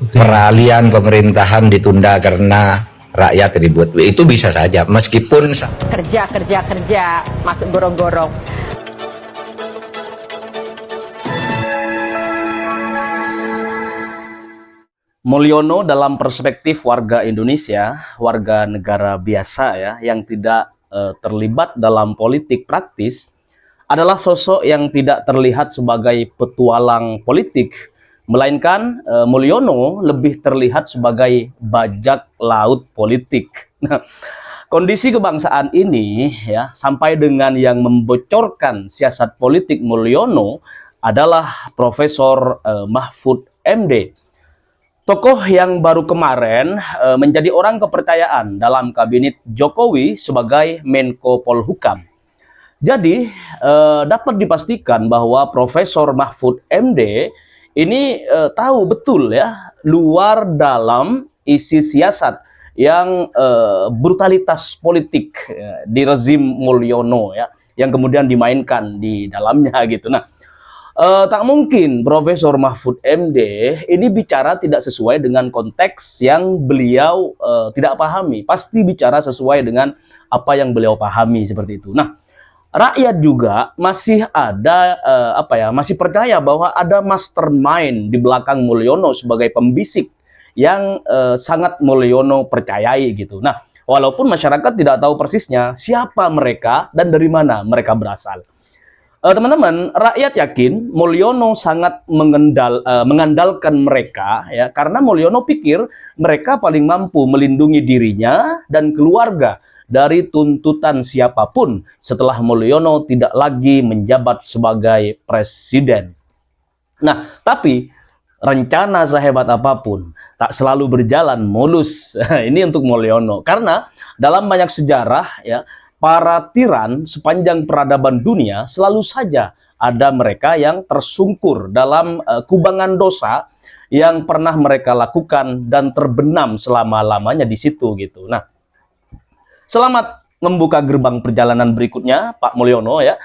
peralihan pemerintahan ditunda karena rakyat ribut. Itu bisa saja, meskipun kerja masuk gorong-gorong. Mulyono dalam perspektif warga Indonesia, warga negara biasa ya, yang tidak terlibat dalam politik praktis, adalah sosok yang tidak terlihat sebagai petualang politik, melainkan Mulyono lebih terlihat sebagai bajak laut politik. Nah, kondisi kebangsaan ini ya, sampai dengan yang membocorkan siasat politik Mulyono adalah Profesor Mahfud MD. Tokoh yang baru kemarin menjadi orang kepercayaan dalam kabinet Jokowi sebagai Menko Polhukam. Jadi dapat dipastikan bahwa Profesor Mahfud MD ini tahu betul ya luar dalam isi siasat yang brutalitas politik di rezim Mulyono ya, yang kemudian dimainkan di dalamnya gitu. Nah, tak mungkin Profesor Mahfud MD ini bicara tidak sesuai dengan konteks yang beliau tidak pahami. Pasti bicara sesuai dengan apa yang beliau pahami seperti itu. Nah, rakyat juga masih ada masih percaya bahwa ada mastermind di belakang Mulyono sebagai pembisik yang sangat Mulyono percayai gitu. Nah, walaupun masyarakat tidak tahu persisnya siapa mereka dan dari mana mereka berasal. Teman-teman, rakyat yakin Mulyono sangat mengandalkan mereka ya, karena Mulyono pikir mereka paling mampu melindungi dirinya dan keluarga dari tuntutan siapapun setelah Mulyono tidak lagi menjabat sebagai presiden. Nah, tapi rencana sehebat apapun tak selalu berjalan mulus. Ini untuk Mulyono, karena dalam banyak sejarah ya, para tiran sepanjang peradaban dunia selalu saja ada mereka yang tersungkur dalam kubangan dosa yang pernah mereka lakukan dan terbenam selama-lamanya di situ gitu. Nah, selamat membuka gerbang perjalanan berikutnya, Pak Mulyono ya.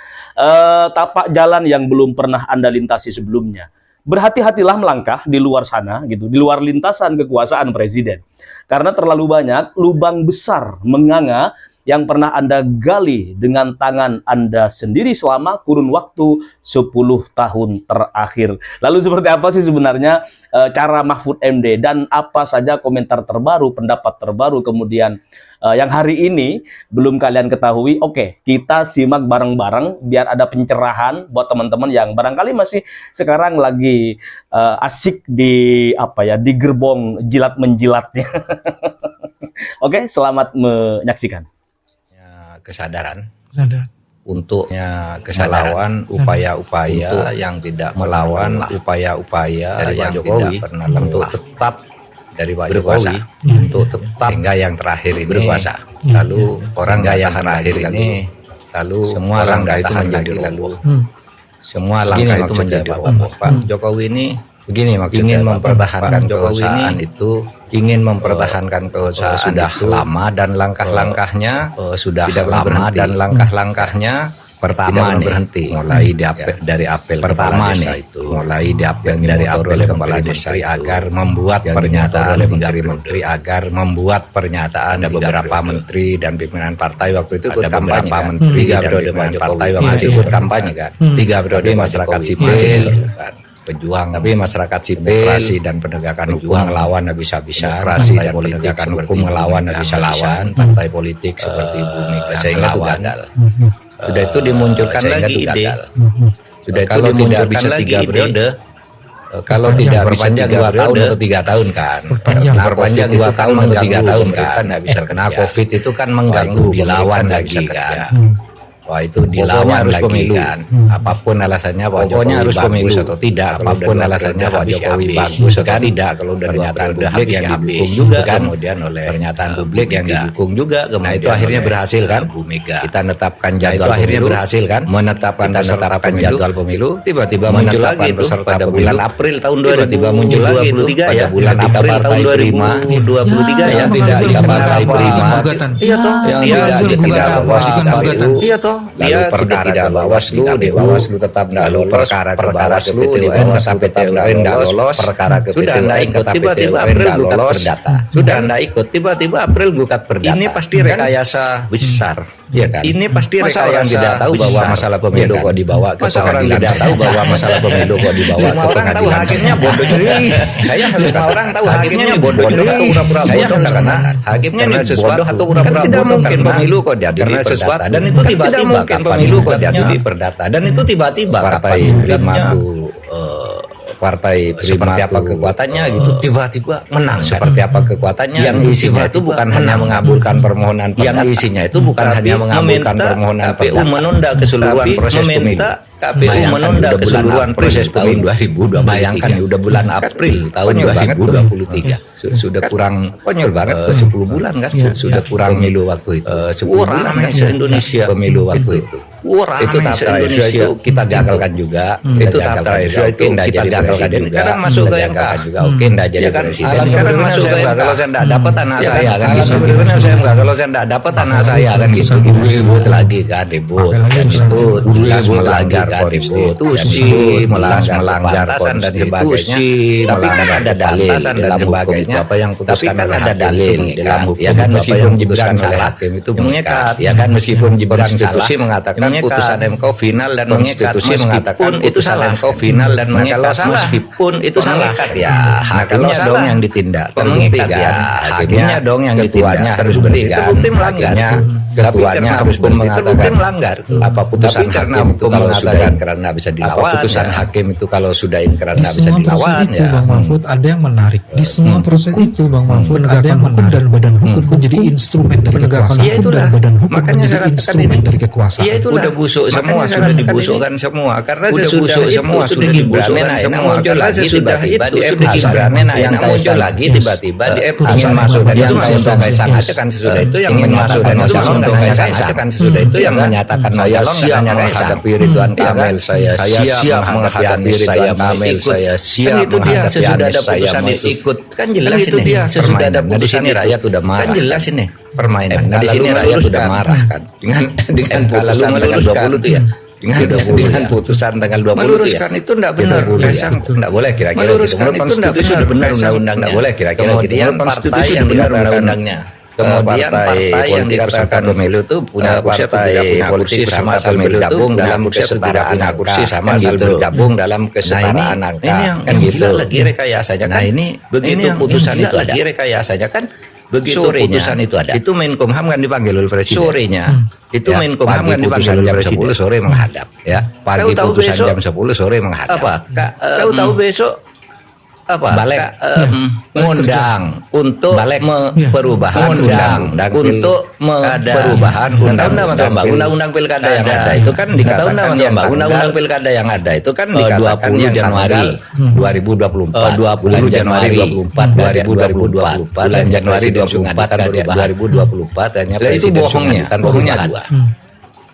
Tapak jalan yang belum pernah Anda lintasi sebelumnya. Berhati-hatilah melangkah di luar sana gitu, di luar lintasan kekuasaan presiden. Karena terlalu banyak lubang besar menganga yang pernah Anda gali dengan tangan Anda sendiri selama kurun waktu 10 tahun terakhir. Lalu seperti apa sih sebenarnya cara Mahfud MD, dan apa saja komentar terbaru, pendapat terbaru kemudian yang hari ini belum kalian ketahui? Oke, kita simak bareng-bareng biar ada pencerahan buat teman-teman yang barangkali masih sekarang lagi asik di di gerbong jilat-menjilatnya. Oke, selamat menyaksikan. Kesadaran untuk melawan upaya-upaya yang tidak melawan upaya-upaya yang Jokowi tidak pernah untuk tetap dari Pak Jokowi untuk tetap hingga yang terakhir ini berkuasa. Lalu orang yang terakhir ini semua langkah itu menjadi lalu semua langkah itu menjadi Pak Jokowi ini begini maksudnya, ingin mempertahankan kekuasaan itu, ingin mempertahankan kekuasaan sudah lama, dan langkah-langkahnya sudah lama, dan langkah-langkahnya pertama berhenti mulai dari apel pertama nih itu mulai dari apel kepala desa agar membuat pernyataan dari menteri, agar membuat pernyataan ada beberapa menteri dan pimpinan partai waktu itu ikut kampanye kan? Menteri dan pimpinan partai waktu itu ikut kampanye kan, 3 periode masyarakat sipil kan, pejuang, tapi masyarakat sipil, demokrasi dan penegakan hukum melawan habis-habisan, demokrasi dan penegakan hukum melawan habis-habisan, partai politik seperti Ibu Mega sehingga itu gagal. Sudah itu dimunculkan lagi ide, sudah itu kalau tidak bisa 3 periode, kalau tidak perpanjang 2 tahun atau 3 tahun kan, perpanjang 2 tahun atau 3 tahun kan, nggak bisa kena COVID itu kan mengganggu, dilawan lagi kan. Wah, itu dilawan lagi pemilu kan, apapun alasannya Pak Jokowi harus pemilu atau tidak, apapun alasannya Pak Jokowi bagus atau tidak, kalau pernyataan publik yang didukung juga kan, kemudian oleh pernyataan publik yang didukung juga, nah itu akhirnya berhasil kan, Bu Mega kita menetapkan jadwal, itu akhirnya berhasil kan, menetapkan jadwal pemilu, tiba-tiba muncul lagi itu pada bulan April tahun 2023 tiba-tiba muncul lagi itu pada bulan April tahun 2023 yang tidak partai prima, iya toh, yang tidak lolos di KPU, iya toh, lalu perkara ke Bawaslu, di Bawaslu tetap tidak lolos, perkara ke Bawaslu, di Bawaslu tetap tidak lolos, perkara ke PT UN ikut tiba-tiba April gugat perdata. Sudah Anda ikut tiba-tiba April gugat perdata. Ini pasti rekayasa besar, ya kan? Ini pasti rekayasa. Orang tidak tahu bahwa masalah pemilu kok dibawa ke pengadilan. Orang tidak tahu bahwa masalah pemilu kok dibawa ke pengadilan. Hakimnya bodoh jadi. Saya harus orang tahu hakimnya bodoh jadi pura-pura bodoh karena hakimnya ini bodoh atau pura-pura bodoh. Tidak mungkin pemilu kok diadu di perdata. Dan itu tiba-tiba mungkin pemilu kok diadu di perdata. Dan itu tiba-tiba partai Partai seperti apa kekuatannya gitu tiba-tiba menang seperti apa kekuatannya yang isinya itu bukan hanya mengabulkan permohonan yang isinya itu bukan hanya mengabulkan permohonan KPU menunda keseluruhan proses pemilu. KPU menunda keseluruhan proses pemilu 2023. Bayangkan udah bulan April tahun 2023 sudah kurang konyol banget 10 bulan kan sudah kurang pemilu waktu itu 10 bulan se-Indonesia pemilu waktu itu. Itu tata itu kita gagalkan juga. Itu tata itu kita gagalkan juga. Sekarang masuk ke MK juga. Oke, tidak jadi presiden. Sekarang masuk ke MK. Kalau saya tidak dapat anak saya kan gitu. Kalau saya tidak dapat anak saya kan gitu. Ribut lagi kan ribut. Itu ribut lagi kan ribut. Konstitusi melanggar batasan dan sebagainya. Tapi kan ada dalil dan sebagainya. Apa yang putuskan ada dalil dalam hukum. Ya kan meskipun Gibran salah itu mengikat. Ya kan meskipun Gibran salah mengatakan putusan MK final dan konstitusi mengatakan itu salah MK final dan mengikat meskipun itu salah ya hakimnya dong yang ditindak mengikat ya hakimnya dong yang ditindak harus berikan hakimnya ketuanya harus mengatakan melanggar apa putusan hakim itu kalau sudah karena bisa dilawan putusan hakim itu kalau sudah karena bisa dilawan ya Bang Mahfud ada yang menarik di semua proses itu Bang Mahfud penegakan hukum dan badan hukum menjadi instrumen dari kekuasaan hukum dan badan hukum menjadi instrumen dari kekuasaan. Udah busuk semua, sudah dibusukkan semua karena sesudah semua sudah dibusukkan semua karena sesudah itu Gibran yang muncul lagi tiba-tiba di ingin masuk dan yang langsung Kaisang aja kan sesudah itu yang ingin masuk dan langsung Kaisang aja kan sesudah itu yang menyatakan saya siap menghadapi Ridwan Kamil saya siap menghadapi Ridwan Kamil saya siap itu dia sesudah ada putusan ikut kan jelas itu dia sesudah ada putusan rakyat udah marah kan jelas ini permainan. Nah di sini rakyat sudah marah kan dengan putusan tanggal 20 itu ya. Dengan putusan tanggal 20 meluruskan itu tidak benar. Tidak boleh kira-kira meluruskan itu tidak benar undang-undang tidak boleh kira-kira kemudian partai yang benar undang-undangnya. Kemudian partai yang dikatakan pemilu itu punya partai politik sama asal bergabung dalam kesetaraan kursi sama asal bergabung dalam kesetaraan angka. Kan gitu lagi rekayasanya. Nah ini begitu putusan itu ada rekayasanya kan. Begitu putusan itu ada, itu Menkumham kan dipanggil oleh Presiden. Sorenya, itu ya, Menkumham kan dipanggil oleh Presiden. Jam 10 sore menghadap, ya. Pagi putusan jam 10 sore menghadap. Apa? Kau tahu besok apa? Balik ngundang untuk perubahan undang untuk perubahan undang-undang pilkada yang ada itu kan dikatakan undang-undang pilkada yang ada itu kan dikatakan 20 Januari 2024 20 Januari 2024 bulan Januari 2024 hanya itu bohongnya kan bohongnya dua.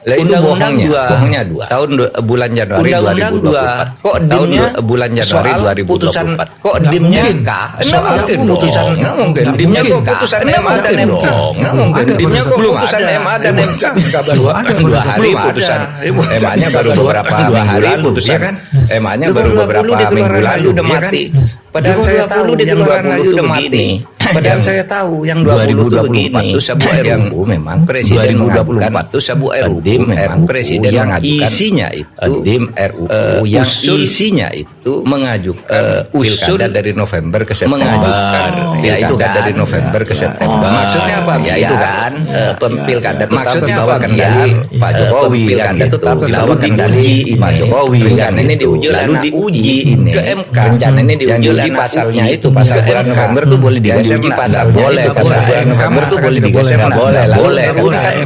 Undang-undang 2 tahun bulan Januari 2024. Kok dimnya bulan Januari 2024. Kok dimnya soal putusan enggak mungkin. Dimnya kok putusan MA dan MK. Enggak mungkin. Dimnya kok putusan MA dan MK. Dua hari putusan. MA-nya baru beberapa minggu lalu putusan kan. MA-nya baru beberapa minggu lalu udah mati. Padahal saya tahu yang 20 udah mati. Padahal saya tahu yang 2024 itu sebuah RUU memang Presiden 2024 itu sebuah RUU memang Presiden mengajukan isinya itu yang isinya itu mengajukan pilkada dari November ke September ya itu kan dari November ke September maksudnya apa ya itu kan pilkada maksudnya apa kendali Pak Jokowi pilkada tetap dilakukan dari Pak Jokowi dan ini diuji ini ke MK rencana ini diuji pasalnya itu pasal bulan November tuh boleh digeser pasal boleh pasal bulan November tuh boleh digeser boleh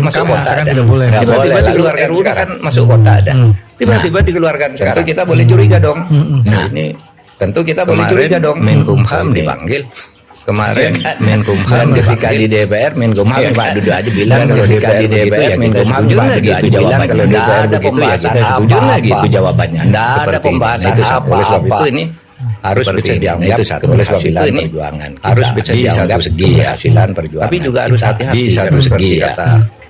masuk kota tidak boleh tiba-tiba dikeluarkan kan masuk kota ada tiba-tiba dikeluarkan sekarang kita boleh curiga dong nah ini tentu kita boleh curiga dong Menkumham dipanggil kemarin Menkumham ketika di DPR Menkumham Pak Dudu aja bilang kalau di DPR Menkumham juga gitu bilang kalau DPR begitu ya kita setuju nggak gitu jawabannya nggak ada pembahasan itu oleh sebab itu ini harus bisa dianggap itu satu hasilan perjuangan harus bisa dianggap segi hasilan perjuangan tapi juga harus hati-hati di satu segi ya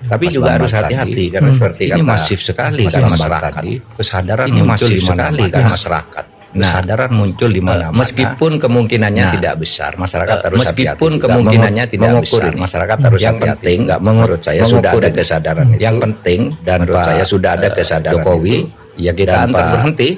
Tapi juga harus hati-hati karena seperti ini masif sekali karena masyarakat. Kesadaran ini masif sekali karena masyarakat. Kesadaran muncul di mana, meskipun kemungkinannya tidak besar, masyarakat harus meskipun kemungkinannya tidak besar, masyarakat harus yang penting, nggak menurut saya sudah ada kesadaran. Yang penting dan menurut saya sudah ada kesadaran Jokowi. Ya kita antar berhenti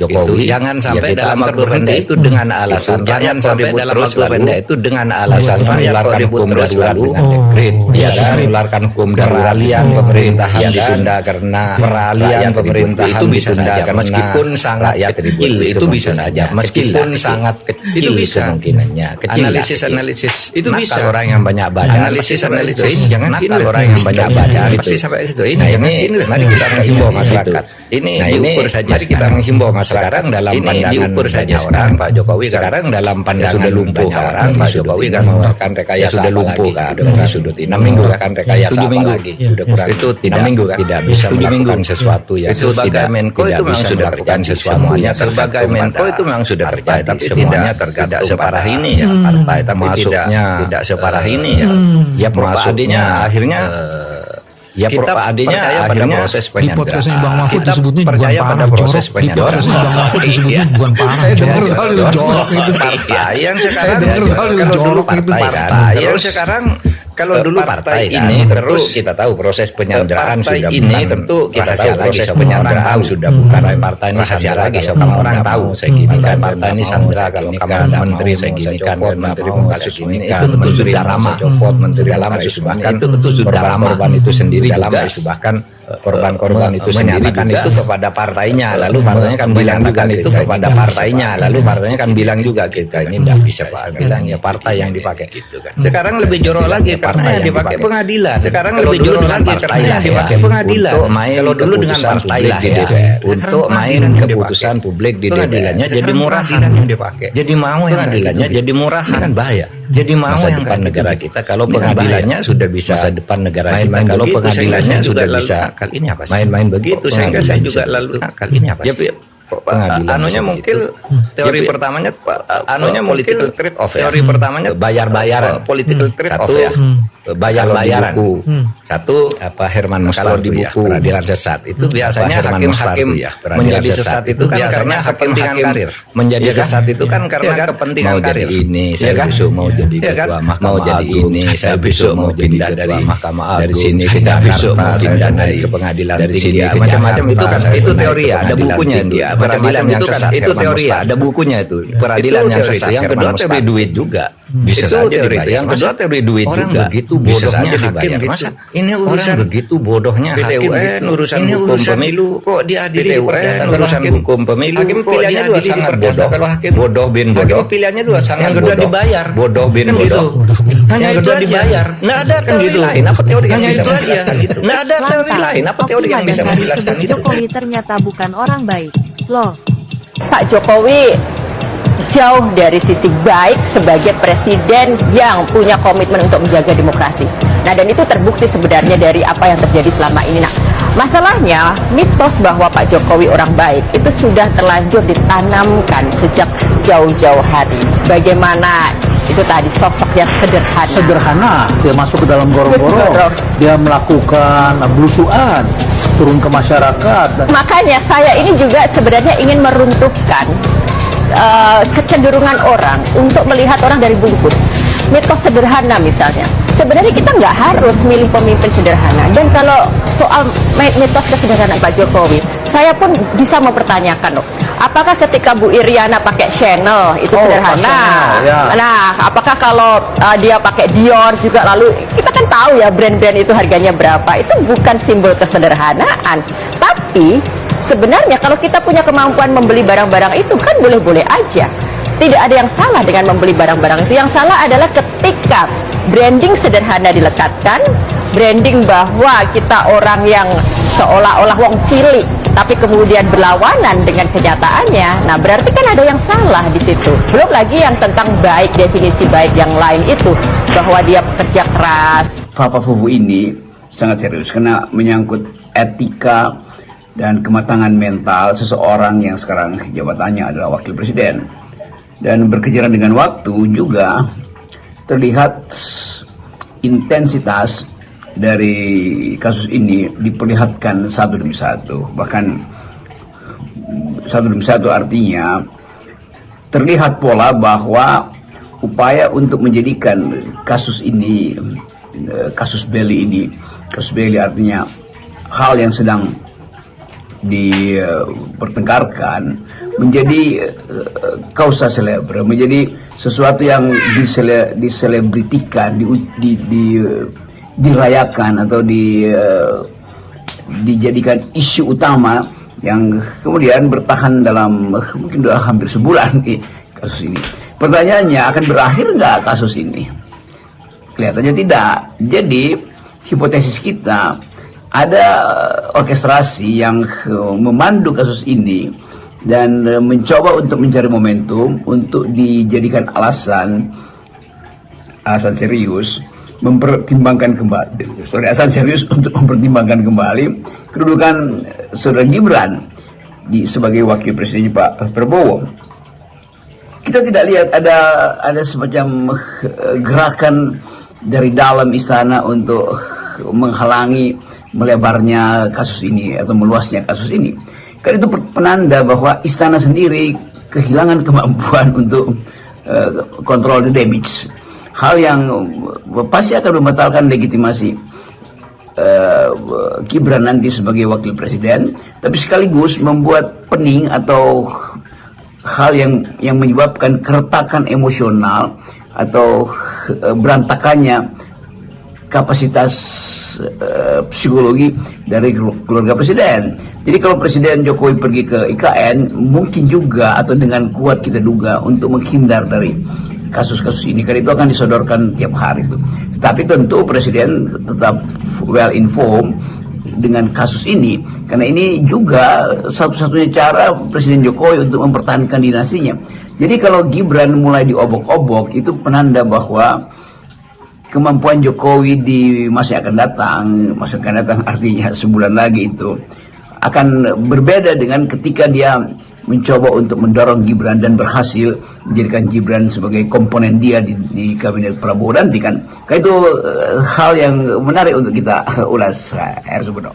Jokowi, jangan sampai dalam waktu pendek itu dengan alasan jangan sampai dalam waktu pendek itu dengan alasan mengeluarkan hukum darurat dengan dekret, ya kan, mengeluarkan hukum peralihan pemerintahan ditunda karena peralihan pemerintahan itu bisa saja meskipun sangat kecil, itu bisa saja meskipun sangat kecil kemungkinannya, analisis itu bisa orang yang banyak baca, analisis jangan sini orang yang banyak baca pasti sampai situ. Ini jangan sini, mari kita menghimbau masyarakat ini. Nah ini mari kita menghimbau masyarakat dalam pandangan saja orang Pak Jokowi sekarang dalam pandangan sudah lumpuh orang Pak Jokowi kan mengeluarkan rekayasa sudah lumpuh kan dari sudut 6 minggu kan rekayasa 7 minggu lagi sudah kurang itu tidak minggu kan tidak bisa melakukan sesuatu yang sebagai Menko itu memang sudah melakukan semuanya sebagai Menko itu memang sudah terjadi tapi semuanya tidak separah ini ya partai tapi tidak separah ini ya masuknya akhirnya ya kita adanya akhirnya proses penyadaran. Di podcastnya Bang Mahfud disebutnya percaya pada proses penyadaran. Di Bang Mahfud disebutnya bukan parah. Saya dengar soal jorok itu. Partai yang sekarang kalau dulu partai yang sekarang kalau dulu partai ini terus kita tahu proses penyanderaan sudah ini tentu kita tahu proses penyanderaan sudah bukan partai ini rahasia lagi semua orang tahu saya gini kan partai ini sandera kalau kamu menteri saya gini kan menteri kasus ini itu tentu sudah lama copot menteri dalam kasus bahkan itu tentu sudah lama korban itu sendiri dalam isu bahkan korban-korban itu menyatakan itu kepada partainya lalu partainya kan bilang itu kepada partainya lalu partainya kan bilang juga kita ini tidak bisa Pak bilang ya partai yang dipakai gitu kan sekarang lebih jorok lagi karena yang dipakai pengadilan sekarang lebih jorok lagi karena yang dipakai pengadilan untuk main kalau dulu dengan partai lah ya untuk main keputusan publik di pengadilannya jadi murahan yang dipakai jadi mau pengadilannya jadi murahan kan bahaya jadi mau yang depan negara kita kalau pengadilannya sudah bisa masa depan negara kita kalau pengadilannya sudah bisa kali ini apa sih main-main begitu sehingga saya juga lalu kali ini apa sih anunya mungkin teori pertamanya anunya political trade off teori pertamanya bayar-bayaran political trade off ya bayar-bayaran satu apa Herman Mustar di buku peradilan sesat itu biasanya hakim-hakim menjadi sesat itu kan karena kepentingan karir menjadi sesat itu kan karena kepentingan karir ini saya besok mau jadi ketua mahkamah agung saya besok mau pindah dari mahkamah agung dari sini ke Jakarta mau pindah dari ke pengadilan dari sini macam-macam itu kan itu teori ada bukunya dia peradilan yang sesat itu teori ada bukunya itu peradilan yang sesat yang kedua teori duit juga bisa saja teori yang kedua teori duit orang begitu bodohnya hakim masa ini urusan begitu bodohnya hakim urusan hukum pemilu kok diadili urusan hukum pemilu kok diadili sangat bodoh kalau hakim bodoh bin bodoh pilihannya dua sangat yang kedua dibayar bodoh bin bodoh yang kedua dibayar nggak ada teori lain apa teori yang bisa menjelaskan itu nggak ada teori lain apa teori yang bisa menjelaskan itu Jokowi ternyata bukan orang baik loh Pak Jokowi jauh dari sisi baik sebagai presiden yang punya komitmen untuk menjaga demokrasi. Nah, dan itu terbukti sebenarnya dari apa yang terjadi selama ini. Nah, masalahnya mitos bahwa Pak Jokowi orang baik itu sudah terlanjur ditanamkan sejak jauh-jauh hari. Bagaimana itu tadi sosok yang sederhana, dia masuk ke dalam gorong-gorong, dia melakukan belusuan, turun ke masyarakat. Makanya saya ini juga sebenarnya ingin meruntuhkan kecenderungan orang untuk melihat orang dari bungkus. Mitos sederhana misalnya. Sebenarnya kita nggak harus milih pemimpin sederhana. Dan kalau soal mitos kesederhanaan Pak Jokowi, saya pun bisa mempertanyakan loh. Apakah ketika Bu Iriana pakai Chanel itu sederhana? Ya. Nah, apakah kalau dia pakai Dior juga lalu kita kan tahu ya brand-brand itu harganya berapa? Itu bukan simbol kesederhanaan. Tapi sebenarnya kalau kita punya kemampuan membeli barang-barang itu kan boleh-boleh aja. Tidak ada yang salah dengan membeli barang-barang itu. Yang salah adalah ketika branding sederhana dilekatkan, branding bahwa kita orang yang seolah-olah wong cilik, tapi kemudian berlawanan dengan kenyataannya. Nah, berarti kan ada yang salah di situ. Belum lagi yang tentang baik, definisi baik yang lain itu, bahwa dia pekerja keras. Papa Fufu ini sangat serius karena menyangkut etika dan kematangan mental seseorang yang sekarang jabatannya adalah wakil presiden. Dan berkejaran dengan waktu juga terlihat intensitas dari kasus ini diperlihatkan satu demi satu, bahkan satu demi satu, artinya terlihat pola bahwa upaya untuk menjadikan kasus ini, kasus Belly artinya hal yang sedang dipertengkarkan, menjadi causa celebre, menjadi sesuatu yang diselebritikan, dirayakan atau dijadikan isu utama yang kemudian bertahan dalam mungkin hampir sebulan kasus ini. Pertanyaannya, akan berakhir nggak kasus ini? Kelihatannya tidak. Jadi hipotesis kita, ada orkestrasi yang memandu kasus ini dan mencoba untuk mencari momentum untuk dijadikan alasan serius mempertimbangkan kembali, untuk mempertimbangkan kembali kedudukan Saudara Gibran sebagai wakil presiden Pak Prabowo. Kita tidak lihat ada semacam gerakan dari dalam istana untuk menghalangi melebarnya kasus ini atau meluasnya kasus ini. Karena itu penanda bahwa istana sendiri kehilangan kemampuan untuk control the damage. Hal yang pasti akan membatalkan legitimasi Gibran nanti sebagai wakil presiden, tapi sekaligus membuat pening atau hal yang menyebabkan keretakan emosional atau berantakannya kapasitas psikologi dari keluarga presiden. Jadi kalau Presiden Jokowi pergi ke IKN, mungkin juga atau dengan kuat kita duga untuk menghindar dari kasus-kasus ini, karena itu akan disodorkan tiap hari itu. Tetapi tentu Presiden tetap well informed dengan kasus ini, karena ini juga satu-satunya cara Presiden Jokowi untuk mempertahankan dinastinya. Jadi kalau Gibran mulai diobok-obok, itu penanda bahwa kemampuan Jokowi di masa yang akan datang artinya sebulan lagi itu akan berbeda dengan ketika dia mencoba untuk mendorong Gibran dan berhasil menjadikan Gibran sebagai komponen dia di kabinet Prabowo nanti kan. Karena itu hal yang menarik untuk kita ulas, Subono.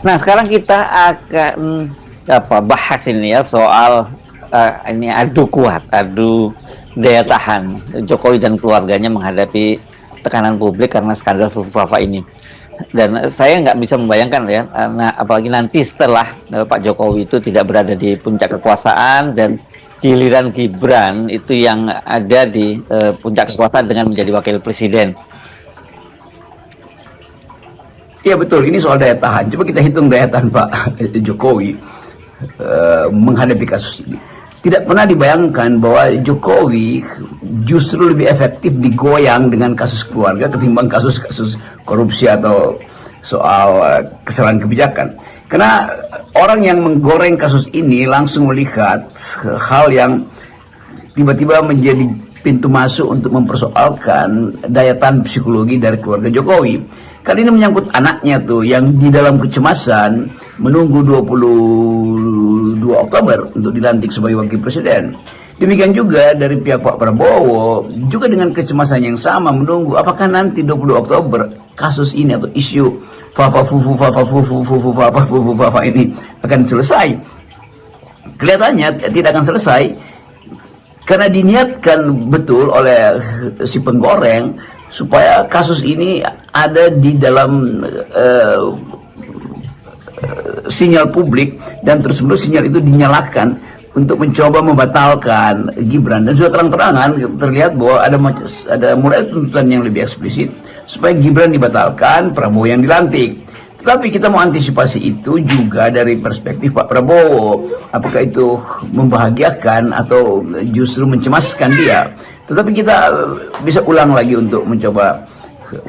Nah, sekarang kita akan bahas ini ya soal ini adu daya tahan Jokowi dan keluarganya menghadapi tekanan publik karena skandal Fufu-Fafa ini. Dan saya nggak bisa membayangkan ya, apalagi nanti setelah Pak Jokowi itu tidak berada di puncak kekuasaan dan giliran Gibran itu yang ada di puncak kekuasaan dengan menjadi wakil presiden. Iya betul, ini soal daya tahan. Coba kita hitung daya tahan Pak Jokowi menghadapi kasus ini. Tidak pernah dibayangkan bahwa Jokowi justru lebih efektif digoyang dengan kasus keluarga ketimbang kasus-kasus korupsi atau soal kesalahan kebijakan. Karena orang yang menggoreng kasus ini langsung melihat hal yang tiba-tiba menjadi pintu masuk untuk mempersoalkan daya tahan psikologi dari keluarga Jokowi. Karena ini menyangkut anaknya tuh yang di dalam kecemasan menunggu 22 Oktober untuk dilantik sebagai wakil presiden. Demikian juga dari pihak Pak Prabowo juga dengan kecemasan yang sama menunggu apakah nanti 20 Oktober kasus ini atau isu Fafa ini akan selesai. Kelihatannya tidak akan selesai karena diniatkan betul oleh si penggoreng supaya kasus ini ada di dalam sinyal publik dan terus-menerus sinyal itu dinyalakan untuk mencoba membatalkan Gibran. Dan sudah terang-terangan terlihat bahwa ada mulai tuntutan yang lebih eksplisit supaya Gibran dibatalkan, Prabowo yang dilantik. Tetapi kita mau antisipasi itu juga dari perspektif Pak Prabowo. Apakah itu membahagiakan atau justru mencemaskan dia? Tetapi kita bisa ulang lagi untuk mencoba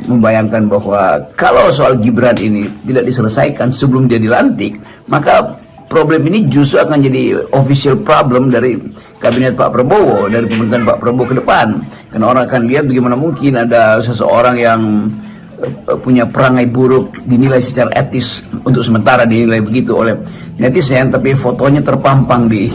membayangkan bahwa kalau soal Gibran ini tidak diselesaikan sebelum dia dilantik, maka problem ini justru akan jadi official problem dari kabinet Pak Prabowo, dari pemerintahan Pak Prabowo ke depan. Karena orang akan lihat bagaimana mungkin ada seseorang yang punya perangai buruk dinilai secara etis, untuk sementara dinilai begitu oleh netizen, tapi fotonya terpampang di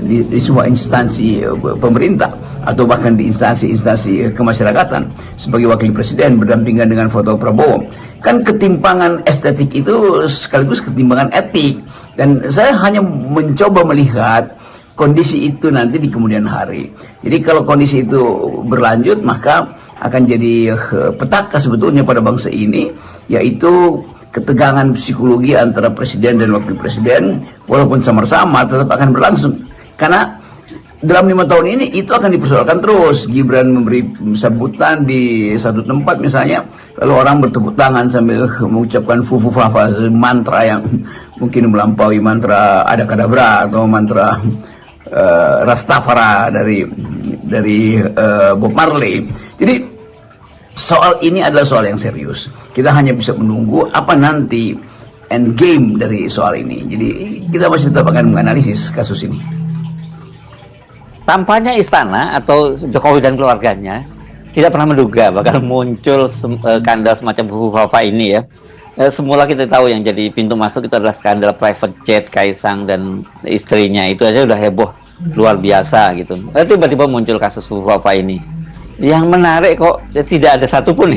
di semua instansi pemerintah atau bahkan di instansi-instansi kemasyarakatan sebagai wakil presiden berdampingan dengan foto Prabowo. Kan ketimpangan estetik itu sekaligus ketimpangan etik, dan saya hanya mencoba melihat kondisi itu nanti di kemudian hari. Jadi kalau kondisi itu berlanjut, maka akan jadi petaka sebetulnya pada bangsa ini, yaitu ketegangan psikologi antara presiden dan wakil presiden, walaupun samar-samar tetap akan berlangsung. Karena dalam 5 tahun ini itu akan dipersoalkan terus. Gibran memberi sambutan di satu tempat misalnya, lalu orang bertepuk tangan sambil mengucapkan fufu fafa, mantra yang mungkin melampaui mantra adakadabra atau mantra Rastafara dari Bob Marley. Jadi soal ini adalah soal yang serius. Kita hanya bisa menunggu apa nanti end game dari soal ini. Jadi kita masih tetap akan menganalisis kasus ini. Tampaknya istana atau Jokowi dan keluarganya tidak pernah menduga bakal muncul skandal semacam Fufu ini ya. Semula kita tahu yang jadi pintu masuk itu adalah skandal private jet Kaisang dan istrinya. Itu aja udah heboh luar biasa gitu. Lalu tiba-tiba muncul kasus Fufu ini. Yang menarik kok tidak ada satupun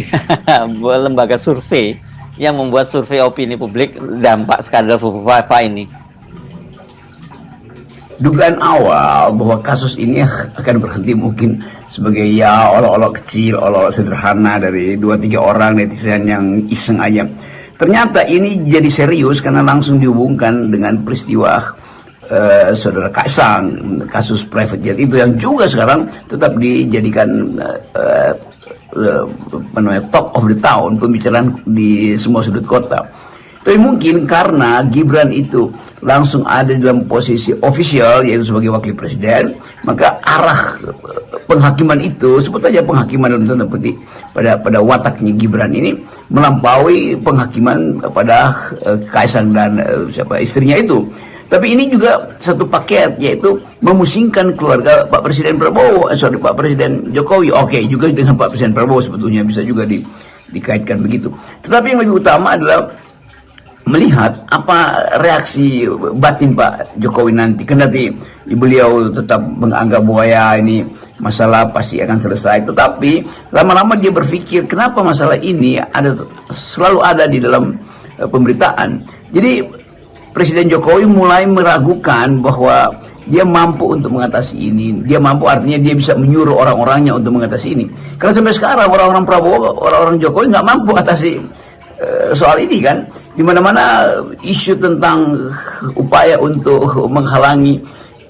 lembaga survei yang membuat survei opini publik dampak skandal Fufu ini. Dugaan awal bahwa kasus ini akan berhenti mungkin sebagai ya olok-olok kecil, olok-olok sederhana dari 2-3 orang netizen yang iseng aja. Ternyata ini jadi serius karena langsung dihubungkan dengan peristiwa saudara Kaisang, kasus private jet itu yang juga sekarang tetap dijadikan talk of the town, pembicaraan di semua sudut kota. Tapi mungkin karena Gibran itu langsung ada dalam posisi official, yaitu sebagai wakil presiden, maka arah penghakiman itu, sebut aja penghakiman dalam tanda petik pada wataknya Gibran ini melampaui penghakiman pada Kaisang dan istrinya itu. Tapi ini juga satu paket, yaitu memusingkan keluarga Pak Presiden Prabowo, Pak Presiden Jokowi. Oke, juga dengan Pak Presiden Prabowo sebetulnya bisa juga dikaitkan begitu. Tetapi yang lebih utama adalah melihat apa reaksi batin Pak Jokowi nanti. Kendati beliau tetap menganggap bahwa ya ini masalah pasti akan selesai. Tetapi lama-lama dia berpikir kenapa masalah ini selalu ada di dalam pemberitaan. Jadi Presiden Jokowi mulai meragukan bahwa dia mampu untuk mengatasi ini. Dia mampu artinya dia bisa menyuruh orang-orangnya untuk mengatasi ini. Karena sampai sekarang orang-orang Prabowo, orang-orang Jokowi nggak mampu atasi soal ini kan. Di mana-mana isu tentang upaya untuk menghalangi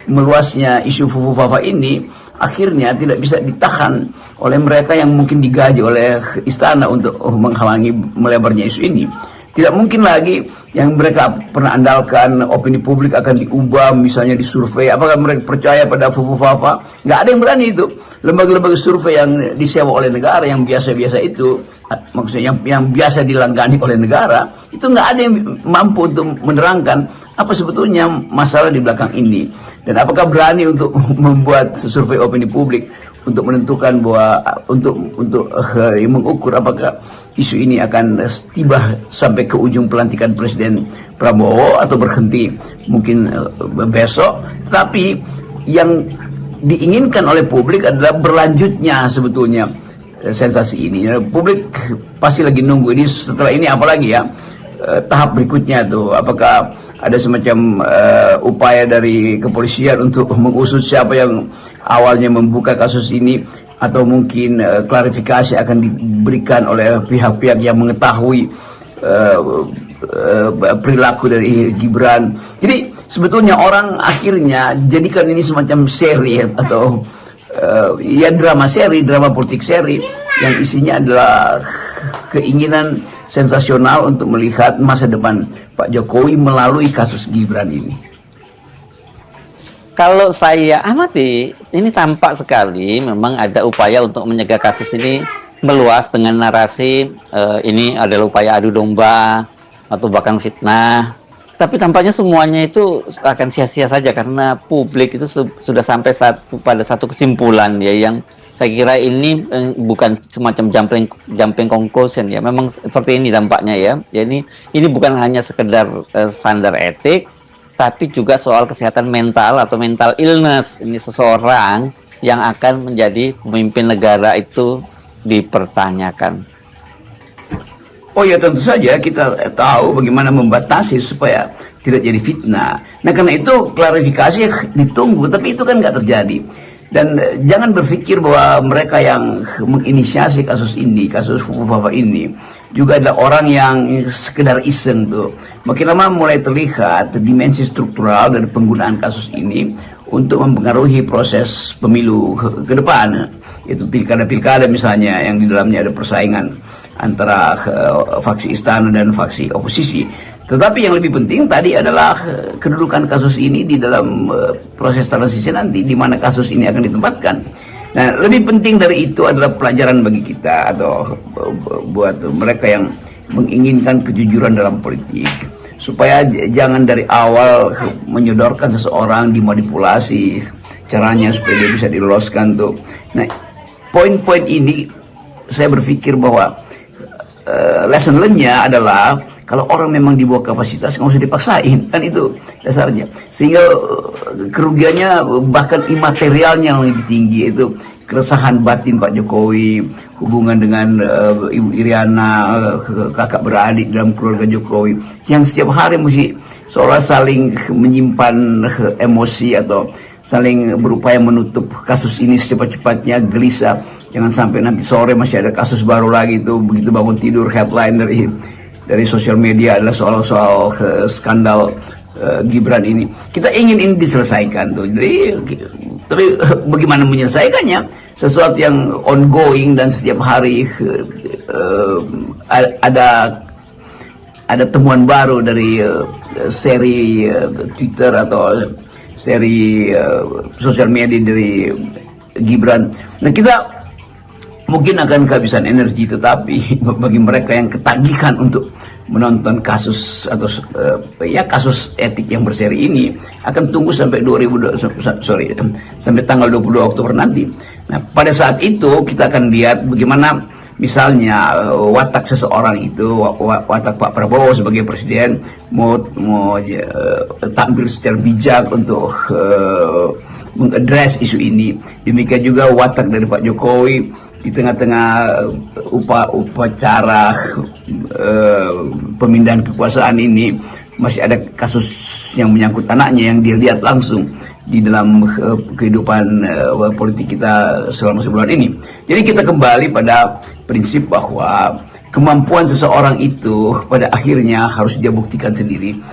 meluasnya isu Fufu Fafa ini akhirnya tidak bisa ditahan oleh mereka yang mungkin digaji oleh istana untuk menghalangi melebarnya isu ini. Tidak mungkin lagi yang mereka pernah andalkan opini publik akan diubah, misalnya disurvei. Apakah mereka percaya pada Fufu Fafa? Nggak ada yang berani itu. Lembaga-lembaga survei yang disewa oleh negara, yang biasa-biasa itu, maksudnya yang biasa dilanggani oleh negara, itu nggak ada yang mampu untuk menerangkan apa sebetulnya masalah di belakang ini. Dan apakah berani untuk membuat survei opini publik untuk menentukan bahwa untuk mengukur apakah isu ini akan tiba sampai ke ujung pelantikan Presiden Prabowo atau berhenti mungkin besok. Tapi yang diinginkan oleh publik adalah berlanjutnya sebetulnya sensasi ini. Publik pasti lagi nunggu ini, setelah ini apalagi ya tahap berikutnya tuh, apakah ada semacam upaya dari kepolisian untuk mengusut siapa yang awalnya membuka kasus ini, atau mungkin klarifikasi akan diberikan oleh pihak-pihak yang mengetahui perilaku dari Gibran. Jadi sebetulnya orang akhirnya jadikan ini semacam seri atau ya drama seri, drama politik seri yang isinya adalah keinginan sensasional untuk melihat masa depan Pak Jokowi melalui kasus Gibran ini. Kalau saya amati, ini tampak sekali memang ada upaya untuk mencegah kasus ini meluas dengan narasi ini adalah upaya adu domba atau bahkan fitnah. Tapi tampaknya semuanya itu akan sia-sia saja karena publik itu sudah sampai pada satu kesimpulan ya, yang saya kira ini bukan semacam jumping conclusion ya. Memang seperti ini dampaknya ya. Ya ini bukan hanya sekedar standar etik, tapi juga soal kesehatan mental atau mental illness ini seseorang yang akan menjadi pemimpin negara itu dipertanyakan. Oh ya, tentu saja kita tahu bagaimana membatasi supaya tidak jadi fitnah. Nah, karena itu klarifikasi ditunggu, tapi itu kan nggak terjadi. Dan jangan berpikir bahwa mereka yang menginisiasi kasus ini, kasus Fufufafa ini, juga ada orang yang sekedar iseng tuh. Makin lama mulai terlihat dimensi struktural dari penggunaan kasus ini untuk mempengaruhi proses pemilu ke depan. Itu pilkada-pilkada misalnya yang di dalamnya ada persaingan antara faksi istana dan faksi oposisi. Tetapi yang lebih penting tadi adalah kedudukan kasus ini di dalam proses transisi nanti, di mana kasus ini akan ditempatkan. Nah, lebih penting dari itu adalah pelajaran bagi kita atau buat mereka yang menginginkan kejujuran dalam politik, supaya jangan dari awal menyodorkan seseorang, dimanipulasi caranya supaya dia bisa diloloskan tuh. Nah, poin-poin ini saya berpikir bahwa lesson learn-nya adalah kalau orang memang di bawah kapasitas nggak usah dipaksain, kan itu dasarnya. Sehingga kerugiannya bahkan imaterialnya yang lebih tinggi, itu keresahan batin Pak Jokowi, hubungan dengan Ibu Iriana, kakak beradik dalam keluarga Jokowi, yang setiap hari mesti seolah saling menyimpan emosi atau saling berupaya menutup kasus ini secepat-cepatnya, gelisah. Jangan sampai nanti sore masih ada kasus baru lagi itu, begitu bangun tidur headline dari sosial media adalah soal skandal Gibran ini. Kita ingin ini diselesaikan tuh. Jadi, tapi bagaimana menyelesaikannya? Sesuatu yang ongoing dan setiap hari ada temuan baru dari seri Twitter atau seri sosial media dari Gibran. Nah, kita mungkin akan kehabisan energi, tetapi bagi mereka yang ketagihan untuk menonton kasus atau kasus etik yang berseri ini akan tunggu sampai sampai tanggal 22 Oktober nanti. Nah, pada saat itu kita akan lihat bagaimana misalnya watak seseorang itu, watak Pak Prabowo sebagai presiden mau tampil secara bijak untuk mengadres isu ini. Demikian juga watak dari Pak Jokowi di tengah-tengah upacara pemindahan kekuasaan ini. Masih ada kasus yang menyangkut anaknya yang dia lihat langsung di dalam kehidupan politik kita selama sebulan ini. Jadi kita kembali pada prinsip bahwa kemampuan seseorang itu pada akhirnya harus dia buktikan sendiri.